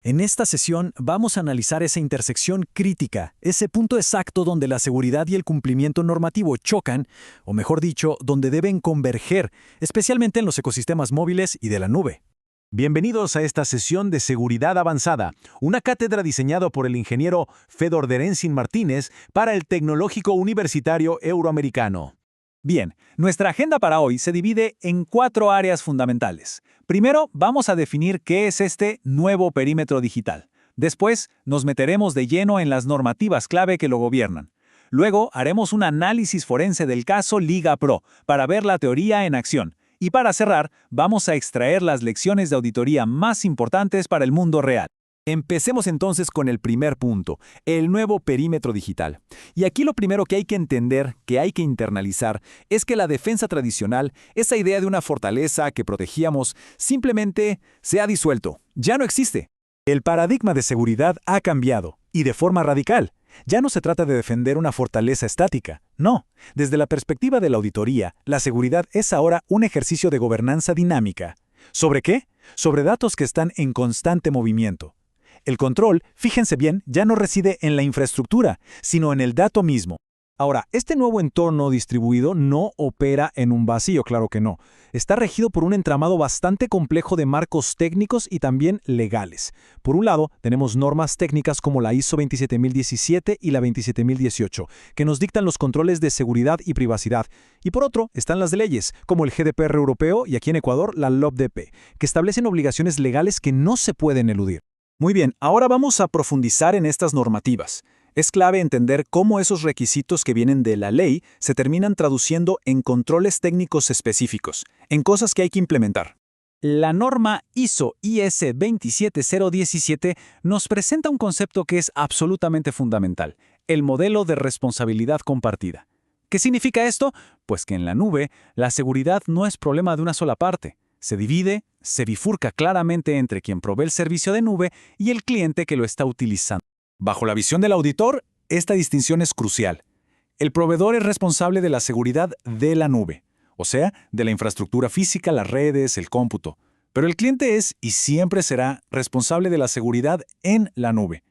En esta sesión vamos a analizar esa intersección crítica, ese punto exacto donde la seguridad y el cumplimiento normativo chocan, o mejor dicho, donde deben converger, especialmente en los ecosistemas móviles y de la nube. Bienvenidos a esta sesión de Seguridad Avanzada, una cátedra diseñada por el ingeniero Fedor Derencin Martínez para el Tecnológico Universitario Euroamericano. Bien, nuestra agenda para hoy se divide en 4 áreas fundamentales. Primero, vamos a definir qué es este nuevo perímetro digital. Después, nos meteremos de lleno en las normativas clave que lo gobiernan. Luego, haremos un análisis forense del caso Liga Pro para ver la teoría en acción. Y para cerrar, vamos a extraer las lecciones de auditoría más importantes para el mundo real. Empecemos entonces con el primer punto, el nuevo perímetro digital. Y aquí lo primero que hay que entender, que hay que internalizar, es que la defensa tradicional, esa idea de una fortaleza que protegíamos, simplemente se ha disuelto. Ya no existe. El paradigma de seguridad ha cambiado, y de forma radical. Ya no se trata de defender una fortaleza estática, no. Desde la perspectiva de la auditoría, la seguridad es ahora un ejercicio de gobernanza dinámica. ¿Sobre qué? Sobre datos que están en constante movimiento. El control, fíjense bien, ya no reside en la infraestructura, sino en el dato mismo. Ahora, este nuevo entorno distribuido no opera en un vacío, claro que no. Está regido por un entramado bastante complejo de marcos técnicos y también legales. Por un lado, tenemos normas técnicas como la ISO 27017 y la 27018, que nos dictan los controles de seguridad y privacidad. Y por otro, están las de leyes, como el GDPR europeo y aquí en Ecuador la LOPDP, que establecen obligaciones legales que no se pueden eludir. Muy bien, ahora vamos a profundizar en estas normativas. Es clave entender cómo esos requisitos que vienen de la ley se terminan traduciendo en controles técnicos específicos, en cosas que hay que implementar. La norma ISO/IS 27017 nos presenta un concepto que es absolutamente fundamental, el modelo de responsabilidad compartida. ¿Qué significa esto? Pues que en la nube, la seguridad no es problema de una sola parte. Se divide, se bifurca claramente entre quien provee el servicio de nube y el cliente que lo está utilizando. Bajo la visión del auditor, esta distinción es crucial. El proveedor es responsable de la seguridad de la nube, o sea, de la infraestructura física, las redes, el cómputo. Pero el cliente es y siempre será responsable de la seguridad en la nube.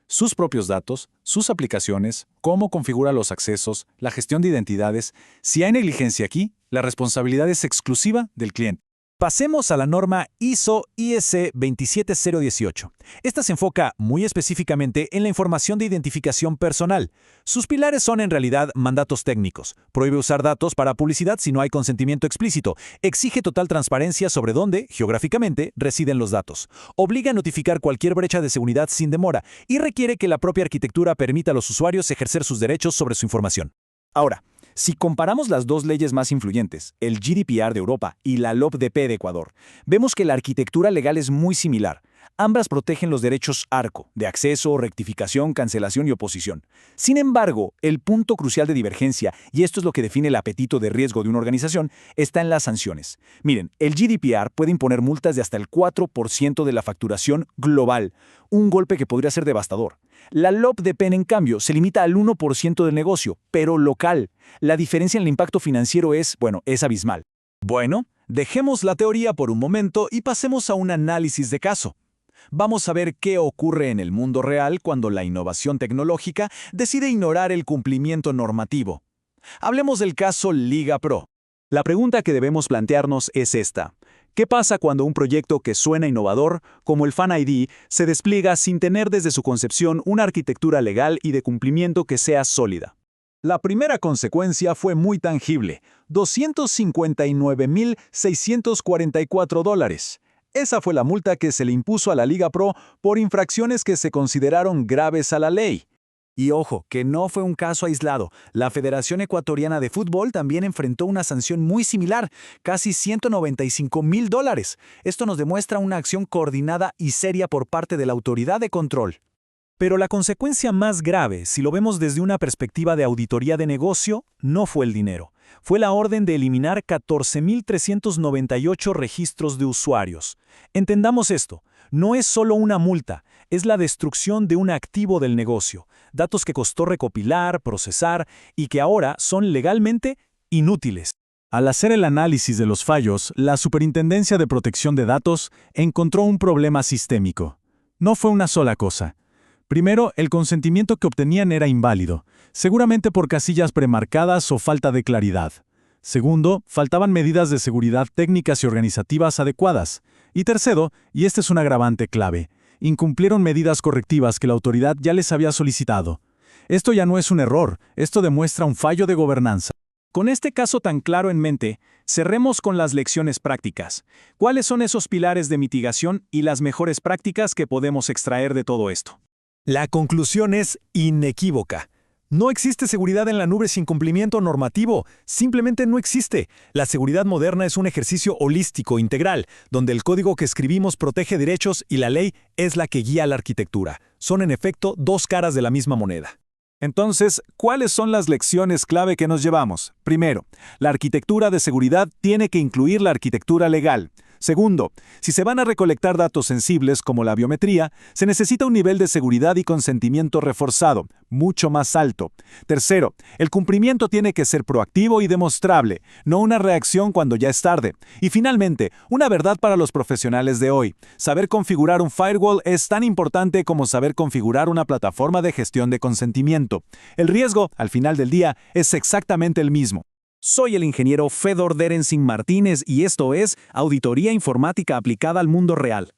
Sus propios datos, sus aplicaciones, cómo configura los accesos, la gestión de identidades. Si hay negligencia aquí, la responsabilidad es exclusiva del cliente. Pasemos a la norma ISO/IS 27018. Esta se enfoca muy específicamente en la información de identificación personal. Sus pilares son en realidad mandatos técnicos. Prohíbe usar datos para publicidad si no hay consentimiento explícito. Exige total transparencia sobre dónde, geográficamente, residen los datos. Obliga a notificar cualquier brecha de seguridad sin demora y requiere que la propia arquitectura permita a los usuarios ejercer sus derechos sobre su información. Ahora, si comparamos las dos leyes más influyentes, el GDPR de Europa y la LOPDP de Ecuador, vemos que la arquitectura legal es muy similar. Ambas protegen los derechos ARCO, de acceso, rectificación, cancelación y oposición. Sin embargo, el punto crucial de divergencia, y esto es lo que define el apetito de riesgo de una organización, está en las sanciones. Miren, el GDPR puede imponer multas de hasta el 4% de la facturación global, un golpe que podría ser devastador. La LOPDP, en cambio, se limita al 1% del negocio, pero local. La diferencia en el impacto financiero es abismal. Bueno, dejemos la teoría por un momento y pasemos a un análisis de caso. Vamos a ver qué ocurre en el mundo real cuando la innovación tecnológica decide ignorar el cumplimiento normativo. Hablemos del caso Liga Pro. La pregunta que debemos plantearnos es esta. ¿Qué pasa cuando un proyecto que suena innovador, como el Fan ID, se despliega sin tener desde su concepción una arquitectura legal y de cumplimiento que sea sólida? La primera consecuencia fue muy tangible, $259,644. Esa fue la multa que se le impuso a la Liga Pro por infracciones que se consideraron graves a la ley. Y ojo, que no fue un caso aislado. La Federación Ecuatoriana de Fútbol también enfrentó una sanción muy similar, casi $195,000. Esto nos demuestra una acción coordinada y seria por parte de la autoridad de control. Pero la consecuencia más grave, si lo vemos desde una perspectiva de auditoría de negocio, no fue el dinero. Fue la orden de eliminar 14,398 registros de usuarios. Entendamos esto, no es solo una multa, es la destrucción de un activo del negocio, datos que costó recopilar, procesar y que ahora son legalmente inútiles. Al hacer el análisis de los fallos, la Superintendencia de Protección de Datos encontró un problema sistémico. No fue una sola cosa. Primero, el consentimiento que obtenían era inválido, seguramente por casillas premarcadas o falta de claridad. Segundo, faltaban medidas de seguridad técnicas y organizativas adecuadas. Y tercero, y este es un agravante clave, incumplieron medidas correctivas que la autoridad ya les había solicitado. Esto ya no es un error, esto demuestra un fallo de gobernanza. Con este caso tan claro en mente, cerremos con las lecciones prácticas. ¿Cuáles son esos pilares de mitigación y las mejores prácticas que podemos extraer de todo esto? La conclusión es inequívoca. No existe seguridad en la nube sin cumplimiento normativo. Simplemente no existe. La seguridad moderna es un ejercicio holístico, integral, donde el código que escribimos protege derechos y la ley es la que guía la arquitectura. Son en efecto dos caras de la misma moneda. Entonces, ¿cuáles son las lecciones clave que nos llevamos? Primero, la arquitectura de seguridad tiene que incluir la arquitectura legal. Segundo, si se van a recolectar datos sensibles como la biometría, se necesita un nivel de seguridad y consentimiento reforzado, mucho más alto. Tercero, el cumplimiento tiene que ser proactivo y demostrable, no una reacción cuando ya es tarde. Y finalmente, una verdad para los profesionales de hoy. Saber configurar un firewall es tan importante como saber configurar una plataforma de gestión de consentimiento. El riesgo, al final del día, es exactamente el mismo. Soy el ingeniero Fedor Derensing Martínez y esto es Auditoría Informática aplicada al mundo real.